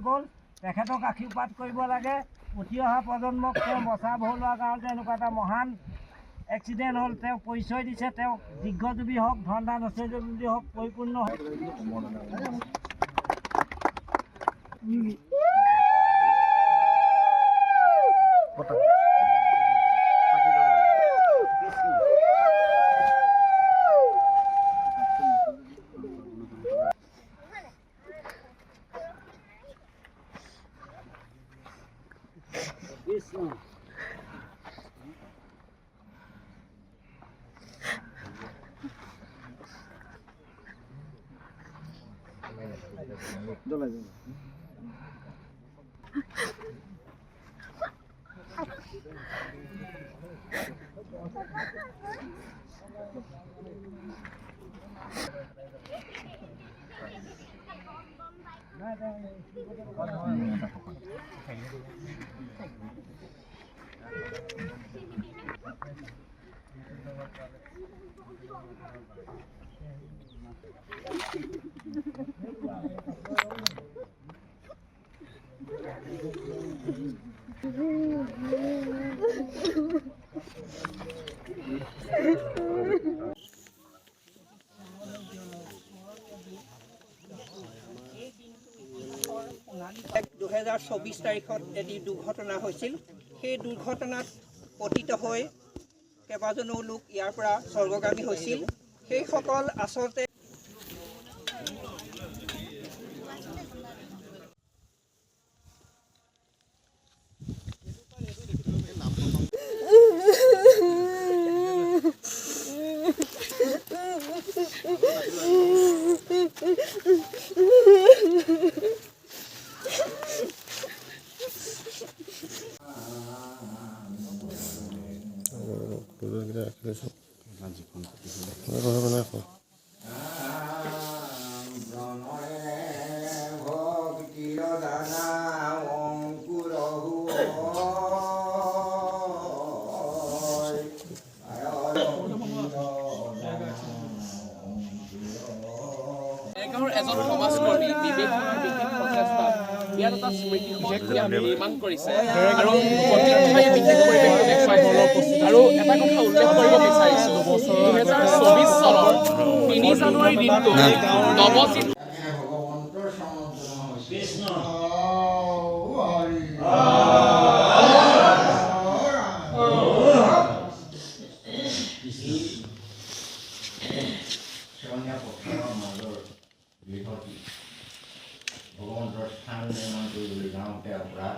গ'ল তেখেতক আশীৰ্বাদ কৰিব লাগে। উঠি অহা প্ৰজন্মক তেওঁ বচা ভৰোৱাৰ কাৰণতে এনেকুৱা এটা মহান এক্সিডেণ্ট হ'ল। তেওঁ পৰিচয় দিছে, তেওঁ দীৰ্ঘজীৱী হওক, ধন ধান ঐশ্বৰ্যবৃদ্ধি হওক, পৰিপূৰ্ণ হওক। তাৰিখত এটি দুৰ্ঘটনা হৈছিল। সেই দুৰ্ঘটনাত পতিত হৈ কেইবাজনো লোক ইয়াৰ পৰা স্বৰ্গগামী হৈছিল। সেইসকল আচলতে এজন সমাজকৰ্মী বিবেকনৰ বিশেষ প্ৰচেষ্টাত ইয়াত এটা স্মৃতি নিৰ্মাণ কৰিছে আৰু আৰু এটা কথা উল্লেখ কৰিব বিচাৰিছোঁ, 2024 চনৰ 3 জানুৱাৰী দিনটো নৱজিত ভগৱন্তৰ স্থান নিৰ্মাণ কৰিবলৈ যাওঁতে অপৰাধ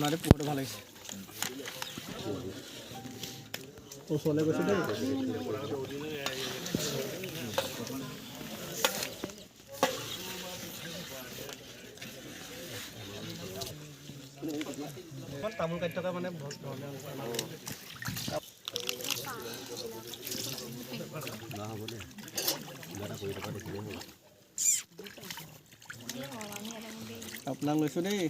নাই পোহৰটো ভাল লাগিছে ওচৰলৈ গৈছে দেই তামোল কাটি থকা মানে বহুত আপোনাক লৈছোঁ দেই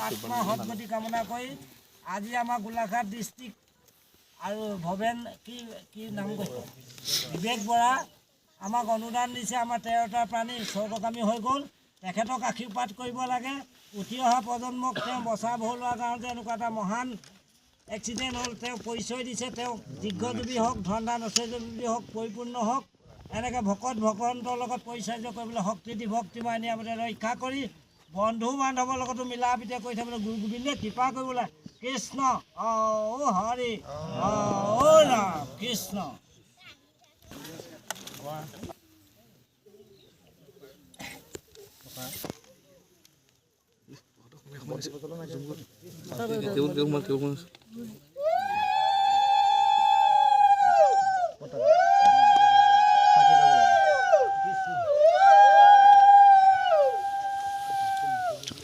আত্মসদ্গতি কামনা কৰি আজি আমাৰ গোলাঘাট ডিষ্ট্ৰিক্ট আৰু ভৱেন কি নাম কৈছে বিবেক বৰা আমাক অনুদান দিছে আমাৰ 13টা প্ৰাণী স্বৰ্গগামী হৈ গ'ল তেখেতক আশীৰ্বাদ কৰিব লাগে উঠি অহা প্ৰজন্মক তেওঁ বচা ভৰোৱা কাৰণতে এনেকুৱা এটা মহান এক্সিডেণ্ট হ'ল তেওঁ পৰিচয় দিছে তেওঁ দীৰ্ঘজীৱী হওক ধন্দা নচজীৱী হওক পৰিপূৰ্ণ হওক এনেকৈ ভকত ভগৱন্তৰ লগত পৰিচৰ্যা কৰিবলৈ শক্তি দি ভক্তি মানি আমাদেৰ ৰক্ষা কৰি বন্ধু বান্ধৱৰ লগতো মিলা প্ৰীতি কৰি থাকিবলৈ গুৰু গোবিন্দে কৃপা কৰিবলৈ কৃষ্ণ অ হৰি অ ৰাম কৃষ্ণ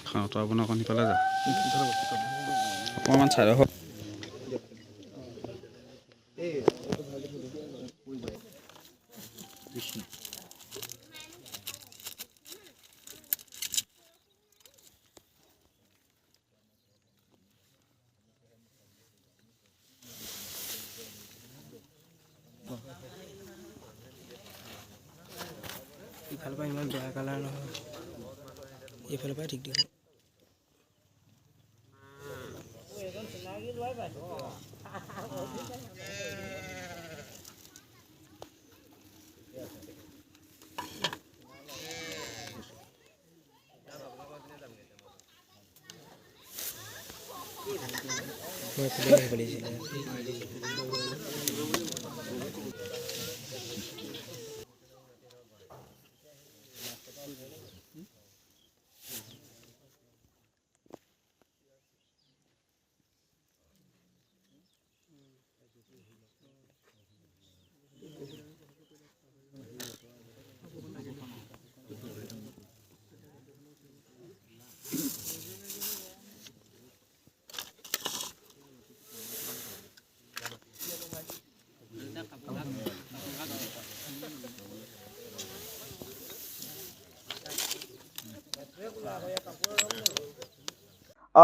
খাওঁতো আপোনাৰ অকণ সিফালে যা অকণমান চাই ৰহ ইফালৰ পৰা ইমান বেয়া কালাৰ নহয় এইফালৰ পৰা ঠিক ঠিক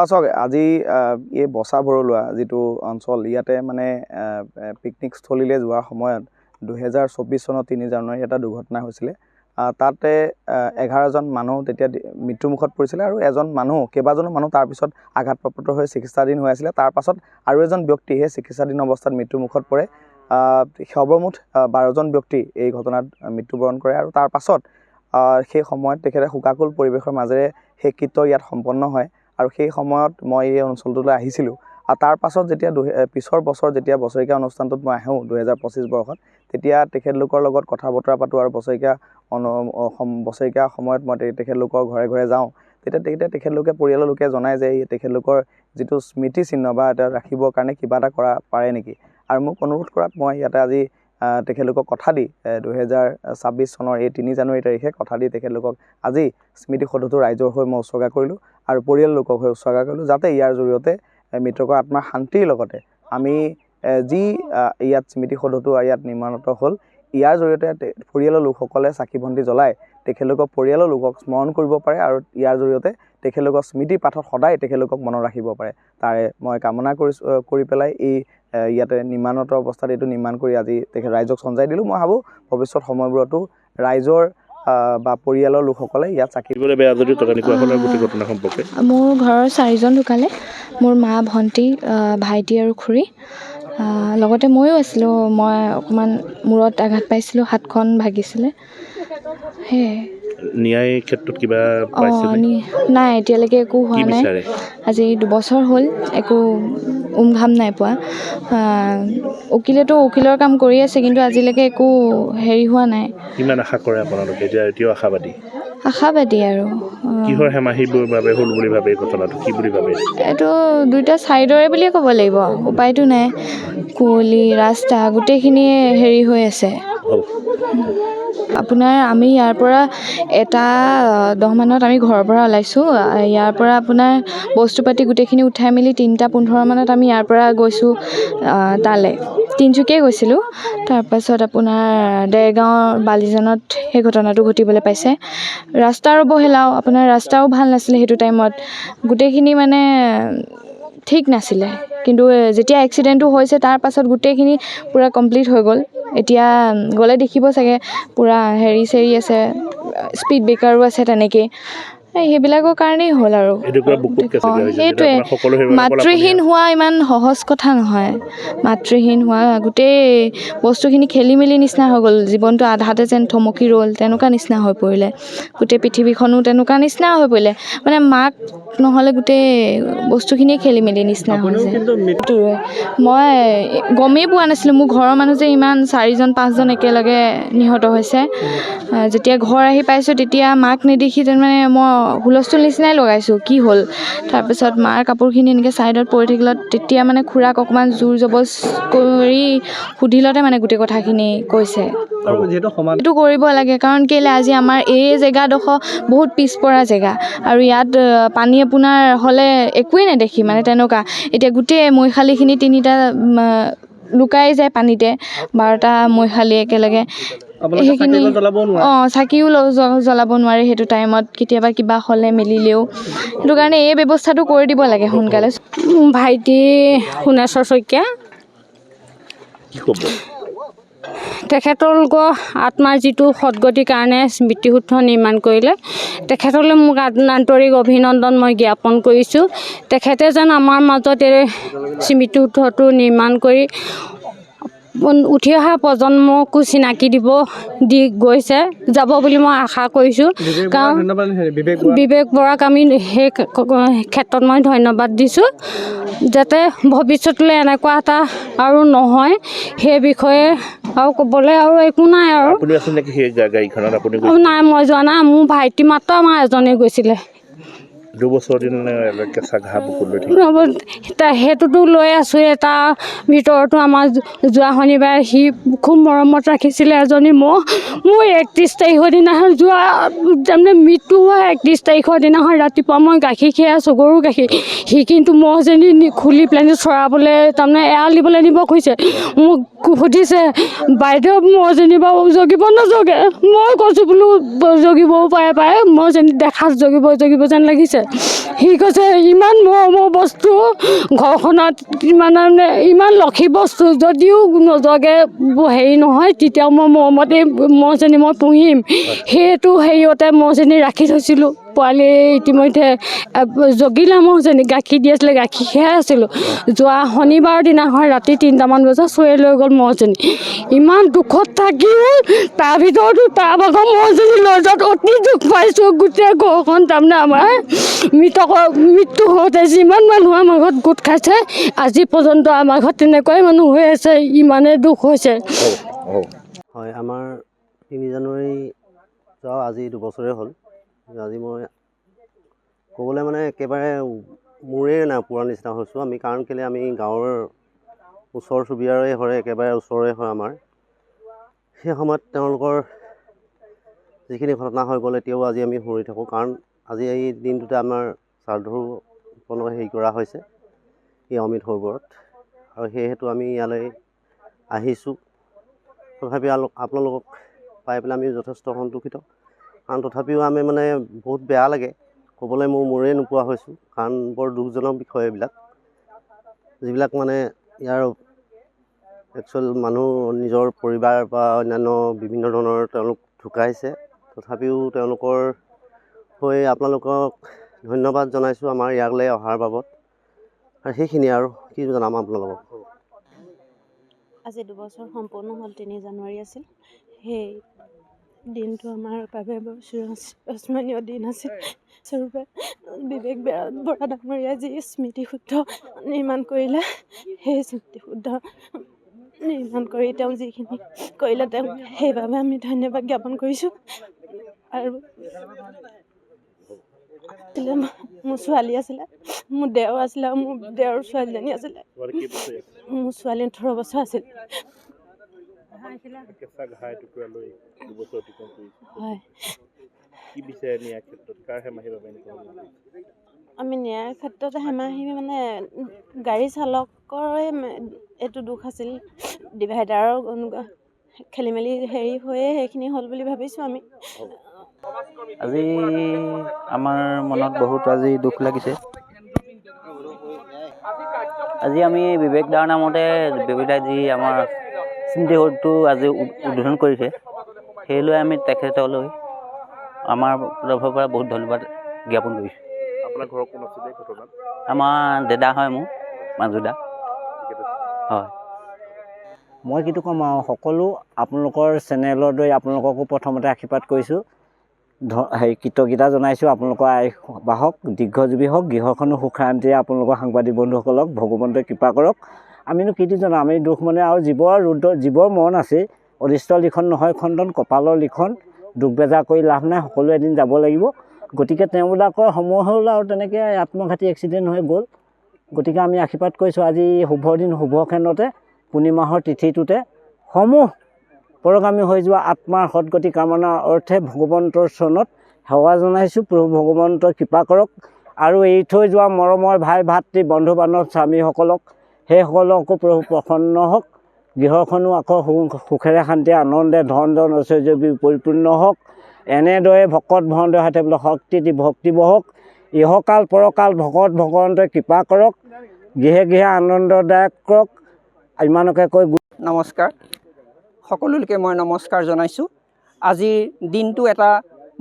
চাওক আজি এই বচা ভৰলুৱা যিটো অঞ্চল ইয়াতে মানে পিকনিক স্থলীলৈ যোৱাৰ সময়ত 2024 চনত 3 জানুৱাৰী এটা দুৰ্ঘটনা হৈছিলে তাতে 11জন মানুহ তেতিয়া মৃত্যুমুখত পৰিছিলে আৰু এজন মানুহ কেইবাজনো মানুহ তাৰ পিছত আঘাতপ্ৰাপ্ত হৈ চিকিৎসাধীন হৈ আছিল তাৰ পাছত আৰু এজন ব্যক্তি হে চিকিৎসাধীন অৱস্থাত মৃত্যুমুখত পৰে সৰ্বমুঠ 12জন ব্যক্তি এই ঘটনাত মৃত্যুবৰণ কৰে আৰু তাৰ পাছত সেই সময়ত তেখেতে শোকাকুল পৰিৱেশৰ মাজেৰে সেই কৃত্য ইয়াত সম্পন্ন হয় আৰু সেই সময়ত মই এই অঞ্চলটোলৈ আহিছিলোঁ আৰু তাৰ পাছত যেতিয়া পিছৰ বছৰ যেতিয়া বছৰীয়া অনুষ্ঠানটোত মই আহোঁ 2025 বৰ্ষত তেতিয়া তেখেতলোকৰ লগত কথা বতৰা পাতোঁ আৰু বছৰীয়া সময়ত মই তেখেতলোকৰ ঘৰে ঘৰে যাওঁ তেতিয়া তেখেতলোকে পৰিয়ালৰ লোকে জনায় যে তেখেতলোকৰ যিটো স্মৃতি চিহ্ন বা এটা ৰাখিবৰ কাৰণে কিবা এটা কৰা পাৰে নেকি আৰু মোক অনুৰোধ কৰাত মই ইয়াতে আজি তেখেতলোকক কথা দি 2026 চনৰ এই 3 জানুৱাৰী তাৰিখে কথা দি তেখেতলোকক আজি স্মৃতি সৌধটো ৰাইজৰ হৈ মই উৎসৰ্গা কৰিলোঁ আৰু পৰিয়াল লোকক হৈ উৎসৰ্গা কৰিলোঁ যাতে ইয়াৰ জৰিয়তে মৃতকৰ আত্মাৰ শান্তিৰ লগতে আমি যি ইয়াত স্মৃতি সৌধটো ইয়াত নিৰ্মাণত হ'ল ইয়াৰ জৰিয়তে পৰিয়ালৰ লোকসকলে চাকি বন্তি জ্বলাই তেখেতলোকৰ পৰিয়ালৰ লোকক স্মৰণ কৰিব পাৰে আৰু ইয়াৰ জৰিয়তে তেখেতলোকৰ স্মৃতি পাঠত সদায় তেখেতলোকক মনত ৰাখিব পাৰে তাৰে মই কামনা কৰি পেলাই এই ইয়াতে নিৰ্মাণত অৱস্থাত এইটো নিৰ্মাণ কৰি আজি ৰাইজক সঞ্জাই দিলোঁ মই ভাবোঁ ভৱিষ্যত সময়বোৰতো ৰাইজৰ বা পৰিয়ালৰ লোকসকলে ইয়াত চাকি দিবলৈ বেয়া যদি টকানিকুৱাখনৰ গোটেই ঘটনা সম্পৰ্কে মোৰ ঘৰৰ 4জন ঢুকালে মোৰ মা ভণ্টি ভাইটি আৰু খুৰী লগতে ময়ো আছিলোঁ মই অকণমান মূৰত আঘাত পাইছিলোঁ হাতখন ভাগিছিলে সেয়াই ন্যায় ক্ষেত্ৰত কিবা অঁ পাইছেনে? নাই এতিয়ালৈকে একো হোৱা কি নাই বিচাৰে? আজি 2 বছৰ হ'ল একো ঘাম নাই পোৱা উকিলেতো উকিলৰ কাম কৰি আছে কিন্তু আজিলৈকে একো হেৰি হোৱা নাই কিমান আশা কৰে আপোনালোকে এতিয়াও আশাবাদী আৰু কিহৰ হেমাহিৰ বাবে হ'ল বুলি ভাবে এই ঘটনাটো কি বুলি ভাবে? এইটো দুইটা ছাইডৰে বুলিয়ে ক'ব লাগিব উপায়তো নাই কুঁৱলী ৰাস্তা গোটেইখিনিয়ে হেৰি হৈ আছে আপোনাৰ আমি ইয়াৰ পৰা 10 মানত আমি ঘৰৰ পৰা ওলাইছোঁ ইয়াৰ পৰা আপোনাৰ বস্তু পাতি গোটেইখিনি উঠাই মেলি 3:15 মানত আমি ইয়াৰ পৰা গৈছোঁ তালৈ তিনিচুকীয়াই গৈছিলোঁ তাৰপাছত আপোনাৰ দেৰগাঁৱৰ বালিজানত সেই ঘটনাটো ঘটিবলৈ পাইছে ৰাস্তাৰ অৱহেলাও আপোনাৰ ৰাস্তাও ভাল নাছিলে সেইটো টাইমত গোটেইখিনি মানে ঠিক নাছিলে কিন্তু যেতিয়া এক্সিডেণ্টটো হৈছে তাৰ পাছত গোটেইখিনি পূৰা কমপ্লিট হৈ গ'ল এতিয়া গ'লে দেখিব চাগে পূৰা হেৰি চেৰি আছে স্পীড ব্ৰেকাৰো আছে তেনেকৈ সেইবিলাকৰ কাৰণেই হ'ল আৰু সেইটোৱে মাতৃহীন হোৱা ইমান সহজ কথা নহয় মাতৃহীন হোৱা গোটেই বস্তুখিনি খেলি মেলি নিচিনা হৈ গ'ল জীৱনটো আধাতে যেন থমকি ৰ'ল তেনেকুৱা নিচিনা হৈ পৰিলে গোটেই পৃথিৱীখনো তেনেকুৱা নিচিনা হৈ পৰিলে মানে মাক নহ'লে গোটেই বস্তুখিনিয়ে খেলি মেলি নিচিনা হৈছে মই গমেই পোৱা নাছিলোঁ মোৰ ঘৰৰ মানুহ যে ইমান 4-5জন একেলগে নিহত হৈছে যেতিয়া ঘৰ আহি পাইছোঁ তেতিয়া মাক নেদেখি তাৰমানে মই হুলস্থুল নিচিনাই লগাইছোঁ কি হ'ল তাৰপিছত মাৰ কাপোৰখিনি এনেকৈ ছাইডত পৰি থাকিলত তেতিয়া মানে খুৰাক অকণমান জোৰ জবজ কৰি সুধিলতে মানে গোটেই কথাখিনি কৈছে এইটো কৰিব লাগে কাৰণ কেলৈ আজি আমাৰ এই জেগাডোখৰ বহুত পিছপৰা জেগা আৰু ইয়াত পানী আপোনাৰ হ'লে একোৱেই নেদেখি মানে তেনেকুৱা এতিয়া গোটেই মৈশালিখিনি 3টা লুকাই যায় পানীতে 12টা মৈশালি একেলগে সেইখিনি চাকিও জ্বলাব নোৱাৰে সেইটো টাইমত কেতিয়াবা কিবা হ'লে মেলিলেও সেইটো কাৰণে এই ব্যৱস্থাটো কৰি দিব লাগে সোনকালে ভাইটি সোণেশ্বৰ শইকীয়া তেখেতলোকৰ আত্মাৰ যিটো সদগতিৰ কাৰণে স্মৃতিসৌধ নিৰ্মাণ কৰিলে তেখেতলৈ মোক আন্তৰিক অভিনন্দন মই জ্ঞাপন কৰিছোঁ তেখেতে যেন আমাৰ মাজত এই স্মৃতিসৌধটো নিৰ্মাণ কৰি উঠি অহা প্ৰজন্মকো চিনাকি দি গৈছে যাব বুলি মই আশা কৰিছোঁ কাৰণ বিবেক বৰাক আমি সেই ক্ষেত্ৰত মই ধন্যবাদ দিছোঁ যাতে ভৱিষ্যতলৈ এনেকুৱা এটা আৰু নহয় সেই বিষয়ে আৰু ক'বলৈ আৰু একো নাই আৰু নাই মই যোৱা নাই মোৰ ভাইটি মাত্ৰ আমাৰ এজনে গৈছিলে সেইটোতো লৈ আছোঁ তাৰ ভিতৰতো আমাৰ যোৱা শনিবাৰে সি খুব মৰমত ৰাখিছিলে এজনী মোৰ 31 তাৰিখৰ দিনাখন যোৱা তাৰমানে মৃত্যু হোৱা 31 তাৰিখৰ দিনাখন ৰাতিপুৱা মই গাখীৰ খীৰাই আছোঁ গৰু গাখীৰ সি কিন্তু মহজনী খুলি পেলানি চৰাবলৈ তাৰমানে এৰাল দিবলৈ নিব খুজিছে মোক সুধিছে বাইদেউ মহজনী বাৰু জগিব নজগে মই কৈছোঁ বোলো জগিবও পাৰে মহজনী দেখাত জগিব যেন লাগিছে সি কৈছে ইমান মৰমৰ বস্তু ঘৰখনত মানে ইমান লক্ষী বস্তু যদিও নজগে হেৰি নহয় তেতিয়াও মই মৰমতে মহজনী মই পুহিম সেইটো হেৰিয়তে মহজনী ৰাখি থৈছিলোঁ পোৱালি ইতিমধ্যে জগিলে মহজনী গাখীৰ দি আছিলে গাখীৰ খীৰাই আছিলোঁ যোৱা শনিবাৰৰ দিনাখন ৰাতি 3টামান বজাত চুৰে লৈ গ'ল মহজনী ইমান দুখত থাকিও তাৰ ভিতৰতো তাৰ ভাগৰ মহজনী লৈ যোৱাত অতি দুখ পাইছোঁ গোটেই ঘৰখন তাৰমানে আমাৰ মৃত্যু হওঁতে যিমান মানুহ আমাৰ ঘৰত গোট খাইছে আজি পৰ্যন্ত আমাৰ ঘৰত তেনেকুৱাই মানুহ হৈ আছে ইমানেই দুখ হৈছে হয় আমাৰ 3 জানুৱাৰী যোৱা আজি 2 বছৰে হ'ল আজি মই ক'বলৈ মানে একেবাৰে মোৰে পোৱাৰ নিচিনা হৈছোঁ আমি কাৰণ কেলৈ আমি গাঁৱৰ ওচৰ চুবুৰীয়াৰে হয় একেবাৰে ওচৰৰে হয় আমাৰ সেই সময়ত তেওঁলোকৰ যিখিনি ঘটনা হৈ গ'ল এতিয়াও আজি আমি শুনি থাকোঁ কাৰণ আজি এই দিনটোতে আমাৰ শ্ৰাদ্ধও হেৰি কৰা হৈছে এই অমিত সৰোবৰত আৰু সেয়েহেতু আমি ইয়ালৈ আহিছোঁ তথাপি আপোনালোকক পাই পেলাই আমি যথেষ্ট সন্তুষ্টিত কাৰণ তথাপিও আমি মানে বহুত বেয়া লাগে ক'বলৈ মোৰেই নোপোৱা হৈছোঁ কাৰণ বৰ দুখজনক বিষয় এইবিলাক যিবিলাক মানে ইয়াৰ একচুৱেল মানুহ নিজৰ পৰিবাৰ বা অন্যান্য বিভিন্ন ধৰণৰ তেওঁলোক ঢুকাইছে তথাপিও তেওঁলোকৰ হৈ আপোনালোকক ধন্যবাদ জনাইছোঁ আমাৰ ইয়ালৈ অহাৰ বাবদ আৰু সেইখিনি আৰু কি জনাম আপোনালোকক আজি 2 বছৰ সম্পূৰ্ণ হ'ল 3 জানুৱাৰী আছিল সেই দিনটো আমাৰ বাবে বৰ চিৰস্মৰণীয় দিন আছিল স্বৰূপে বিবেক বৰা ডাঙৰীয়াই যি স্মৃতিশুদ্ধ নিৰ্মাণ কৰিলে সেই স্মৃতিশুদ্ধ নিৰ্মাণ কৰি তেওঁ যিখিনি কৰিলে তেওঁক সেইবাবে আমি ধন্যবাদ জ্ঞাপন কৰিছোঁ। আৰু মোৰ ছোৱালী আছিলে, মোৰ দেও আছিলে, আৰু মোৰ দেওৰ ছোৱালীজনী আছিলে। মোৰ ছোৱালী 18 বছৰ আছিল। হয়, আমি ন্যায়ৰ ক্ষেত্ৰত হেমাহি মানে গাড়ী চালকৰে এইটো দুখ আছিল। ডিভাইডাৰৰ খেলি মেলি হৈয়ে সেইখিনি হ'ল বুলি ভাবিছোঁ আমি। আজি আমাৰ মনত বহুত আজি দুখ লাগিছে। আজি আমি বিবেক দাৰ নামতে বিবেকদাই যি আমাৰ স্মৃতিসৌধটো আজি উদ্বোধন কৰিছে, সেইলৈ আমি তেখেতলৈ আমাৰ তৰফৰ পৰা বহুত ধন্যবাদ জ্ঞাপন কৰিছোঁ। আপোনাৰ ঘৰৰ কোন আছিলে ঘটনাত? আমাৰ দাদা হয়, মোৰ মাজুদা হয়। মই কিন্তু ক'ম আৰু সকলো আপোনালোকৰ চেনেলৰ দৰে আপোনালোককো প্ৰথমতে আশীৰ্বাদ কৰিছোঁ, কৃতজ্ঞতা জনাইছোঁ। আপোনালোকৰ আয়ুস বাহক, দীৰ্ঘজীৱী হওক, গৃহখনো সুখ শান্তিৰে আপোনালোকৰ সাংবাদিক বন্ধুসকলক ভগৱন্তই কৃপা কৰক। আমিনো কি জানো, আমি দুখ মানে আৰু জীৱৰ মৰণ আছে, অদৃষ্ট লিখন নহয় খণ্ডন, কপালৰ লিখন, দুখ বেজাৰ কৰি লাভ নাই, সকলোৱে এদিন যাব লাগিব। গতিকে তেওঁবিলাকৰ সময় হ'ল আৰু তেনেকৈ আত্মঘাতী এক্সিডেণ্ট হৈ গ'ল। গতিকে আমি আশীৰ্বাদ কৰিছোঁ আজি শুভ দিন, শুভ কেন্দ্ৰতে পূৰ্ণিমাহৰ তিথিটোতে সমূহ পৰগামী হৈ যোৱা আত্মাৰ সদগতি কামনাৰ অৰ্থে ভগৱন্তৰ চৰণত সেৱা জনাইছোঁ। প্ৰভু ভগৱন্তৰ কৃপা কৰক। আৰু এৰি থৈ যোৱা মৰমৰ ভাই ভাতৃ বন্ধু বান্ধৱ স্বামীসকলক, সেইসকলকো প্ৰভু প্ৰসন্ন হওক। গৃহখনো আকৌ সুখেৰে শান্তিৰে আনন্দে ধন ঐশ্বৰ্য পৰিপূৰ্ণ হওক। এনেদৰে ভকত ভগৱন্তৰ সৈতে বোলে শক্তি দি ভক্তি বহক। ইহকাল পৰকাল ভগৱন্তই কৃপা কৰক, গৃহে গৃহে আনন্দদায়ক কৰক। ইমানকে কৈ নমস্কাৰ। সকলোলৈকে মই নমস্কাৰ জনাইছোঁ। আজিৰ দিনটো এটা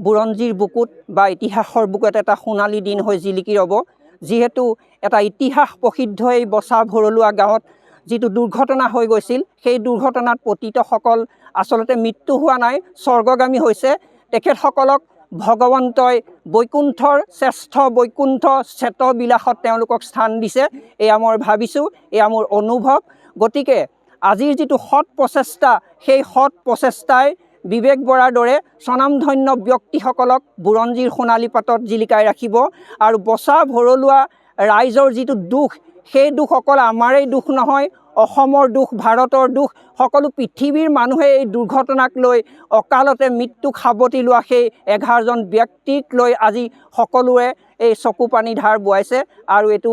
বুৰঞ্জীৰ বুকুত বা ইতিহাসৰ বুকুত এটা সোণালী দিন হৈ জিলিকি ৰ'ব। যিহেতু এটা ইতিহাস প্ৰসিদ্ধ এই বচা ভৰলুৱা গাঁৱত যিটো দুৰ্ঘটনা হৈ গৈছিল, সেই দুৰ্ঘটনাত পতিতসকল আচলতে মৃত্যু হোৱা নাই, স্বৰ্গগামী হৈছে। তেখেতসকলক ভগৱন্তই বৈকুণ্ঠৰ শ্ৰেষ্ঠ বৈকুণ্ঠ চেতবিলাসত তেওঁলোকক স্থান দিছে, এয়া মই ভাবিছোঁ, এয়া মোৰ অনুভৱ। গতিকে আজিৰ যিটো সৎ প্ৰচেষ্টা, সেই সৎ প্ৰচেষ্টাই বিবেক বৰাৰ দৰে স্বনামধন্য ব্যক্তিসকলক বুৰঞ্জীৰ সোণালী পাতত জিলিকাই ৰাখিব। আৰু বচা ভৰলুৱা ৰাইজৰ যিটো দুখ, সেই দুখ অকল আমাৰেই দুখ নহয়, অসমৰ দুখ, ভাৰতৰ দুখ। সকলো পৃথিৱীৰ মানুহে এই দুৰ্ঘটনাক লৈ অকালতে মৃত্যুক সাৱটি লোৱা সেই 11জন ব্যক্তিক লৈ আজি সকলোৱে এই চকু পানী ধাৰ বোৱাইছে। আৰু এইটো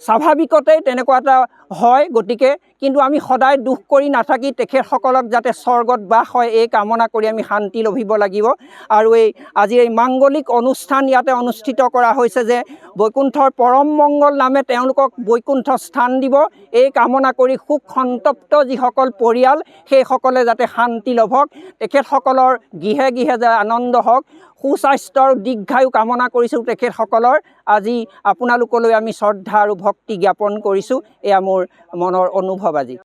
স্বাভাৱিকতে তেনেকুৱা এটা হয়। গতিকে কিন্তু আমি সদায় দুখ কৰি নাথাকি তেখেতসকলক যাতে স্বৰ্গত বাস হয়, এই কামনা কৰি আমি শান্তি লভিব লাগিব। আৰু আজিৰ এই মাংগলিক অনুষ্ঠান ইয়াতে অনুষ্ঠিত কৰা হৈছে যে বৈকুণ্ঠৰ পৰম মংগল নামে তেওঁলোকক বৈকুণ্ঠ স্থান দিব, এই কামনা কৰি শোক সন্তপ্ত যিসকল পৰিয়াল, সেইসকলে যাতে শান্তি লভক, তেখেতসকলৰ গৃহে গৃহে যে আনন্দ হওক, সুস্বাস্থ্য আৰু দীৰ্ঘায়ু কামনা কৰিছোঁ তেখেতসকলৰ। আজি আপোনালোকলৈ আমি শ্ৰদ্ধা আৰু ভক্তি জ্ঞাপন কৰিছোঁ। এয়া মোৰ মনৰ অনুভৱ আজি।